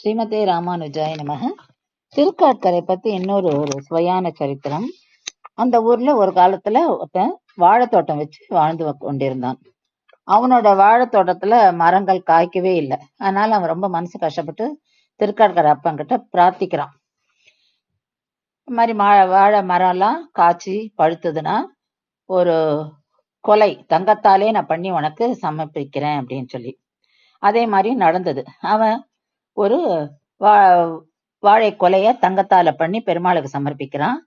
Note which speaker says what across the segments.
Speaker 1: ஸ்ரீமதே ராமானுஜாய நமக. திருக்காட்கரை பத்தி இன்னொரு சுவையான சரித்திரம். அந்த ஊர்ல ஒரு காலத்துல ஒருத்தன் வாழைத்தோட்டம் வச்சு வாழ்ந்து கொண்டிருந்தான். அவனோட வாழைத்தோட்டத்துல மரங்கள் காய்க்கவே இல்லை. அதனால அவன் ரொம்ப மனசு கஷ்டப்பட்டு திருக்காட்கரை அப்பங்கிட்ட பிரார்த்திக்கிறான். இந்த மாதிரி வாழை மரம் எல்லாம் காய்ச்சி பழுத்ததுன்னா ஒரு கொலை தங்கத்தாலே நான் பண்ணி உனக்கு சமர்ப்பிக்கிறேன் அப்படின்னு சொல்லி. அதே மாதிரி நடந்தது. அவன் ஒரு வாழை கொலைய தங்கத்தால பண்ணி பெருமாளுக்கு சமர்ப்பிக்கிறான்.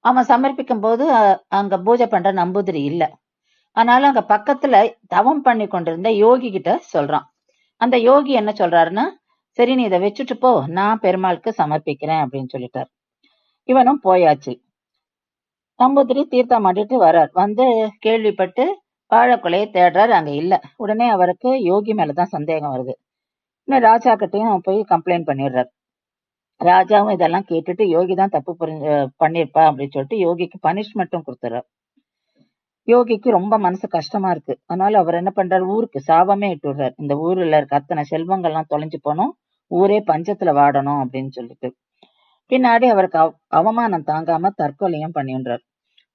Speaker 1: அவன் சமர்ப்பிக்கும் போது அங்க பூஜை பண்ற நம்பூதிரி இல்ல. அதனால அங்க பக்கத்துல தவம் பண்ணி கொண்டிருந்த யோகி கிட்ட சொல்றான். அந்த யோகி என்ன சொல்றாருன்னா, சரி நீ இதை வச்சுட்டு போ, நான் பெருமாளுக்கு சமர்ப்பிக்கிறேன் அப்படின்னு சொல்லிட்டார். இவனும் போயாச்சு. நம்பூதிரி தீர்த்தம் ஆடிட்டு வர்றார். வந்து கேள்விப்பட்டு வாழை கொலையை தேடுறாரு, அங்க இல்ல. உடனே அவருக்கு யோகி மேலதான் சந்தேகம் வருது. இன்னும் ராஜா கிட்டையும் போய் கம்ப்ளைண்ட் பண்ணிடுறாரு. ராஜாவும் இதெல்லாம் கேட்டுட்டு யோகி தான் தப்பு பண்ணிருப்பா அப்படின்னு சொல்லிட்டு யோகிக்கு பனிஷ்மெண்ட்டும் கொடுத்துறாரு. யோகிக்கு ரொம்ப மனசு கஷ்டமா இருக்கு. அதனால அவர் என்ன பண்றாரு, ஊருக்கு சாபமே இட்டுறாரு. இந்த ஊர்ல இருக்க அத்தனை செல்வங்கள்லாம் தொலைஞ்சு போனோம், ஊரே பஞ்சத்துல வாடணும் அப்படின்னு சொல்லிட்டு. பின்னாடி அவருக்கு அவமானம் தாங்காம தற்கொலையும் பண்ணிடுறார்.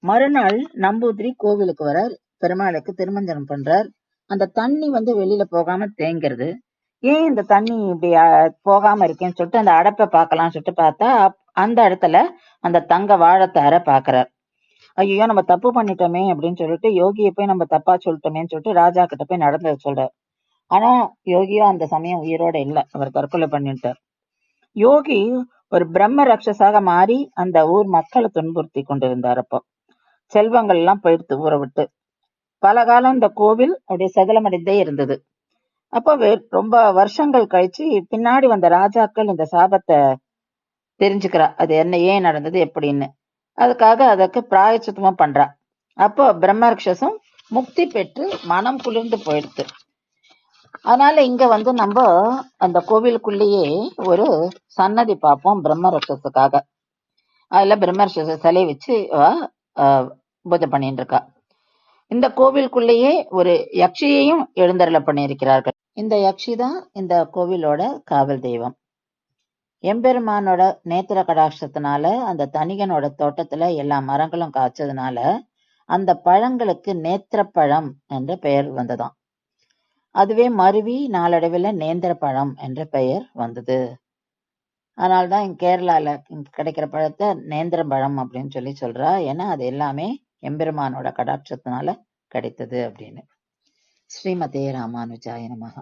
Speaker 1: மறுநாள் நம்பூதிரி கோவிலுக்கு வரார், பெருமாளுக்கு திருமஞ்சனம் பண்றார். அந்த தண்ணி வெளியில போகாம தேங்கிறது. ஏன் இந்த தண்ணி இப்படி போகாம இருக்கேன்னு சொல்லிட்டு அந்த அடப்பை பார்க்கலாம்னு சொல்லிட்டு பார்த்தா அந்த இடத்துல அந்த தங்க வாழைத்தார பாக்குறார். ஐயோ நம்ம தப்பு பண்ணிட்டோமே அப்படின்னு சொல்லிட்டு யோகியை போய் நம்ம தப்பா சொல்லிட்டோமேன்னு சொல்லிட்டு ராஜா கிட்ட போய் நடந்ததை சொல்றார். ஆனா யோகியோ அந்த சமயம் உயிரோட இல்லை, அவர் தற்கொலை பண்ணிட்டார். யோகி ஒரு பிரம்ம ரக்ஷசாக மாறி அந்த ஊர் மக்களை துன்புறுத்தி கொண்டிருந்தார். அப்போ செல்வங்கள் எல்லாம் போயிடுத்து ஊரை விட்டு. பல காலம் இந்த கோவில் அப்படியே சதலமடைந்தே இருந்தது. அப்போ ரொம்ப வருஷங்கள் கழிச்சு பின்னாடி வந்த ராஜாக்கள் இந்த சாபத்தை தெரிஞ்சுக்கிறா, அது என்ன ஏன் நடந்தது எப்படின்னு. அதுக்காக அதற்கு பிராயச்சித்தமா பண்றா. அப்போ பிரம்மரக்ஷசும் முக்தி பெற்று மனம் குளிர்ந்து போயிடுது. அதனால இங்க நம்ம அந்த கோவிலுக்குள்ளேயே ஒரு சன்னதி பார்ப்போம் பிரம்மரக்ஷத்துக்காக. அதுல பிரம்மரக்ஷச சிலை வச்சு பூஜை பண்ணிட்டு இருக்கா. இந்த கோவிலுக்குள்ளேயே ஒரு யக்ஷியையும் எழுந்தருள பண்ணியிருக்கிறார்கள். இந்த யக்ஷி தான் இந்த கோவிலோட காவல் தெய்வம். எம்பெருமானோட நேத்திர கடாட்சத்தினால அந்த தனிகனோட தோட்டத்துல எல்லா மரங்களும் காய்ச்சதுனால அந்த பழங்களுக்கு நேத்திர பழம் என்ற பெயர் வந்ததாம். அதுவே மருவி நாளடைவில் நேந்திர பழம் என்ற பெயர் வந்தது. அதனால்தான் இங்க கேரளால கிடைக்கிற பழத்தை நேந்திர பழம் அப்படின்னு சொல்லி சொல்றா. ஏன்னா அது எல்லாமே எம்பெருமானோட கடாட்சத்தினால கிடைத்தது அப்படின்னு. ஸ்ரீமதே ராமானுஜாய நமஹ.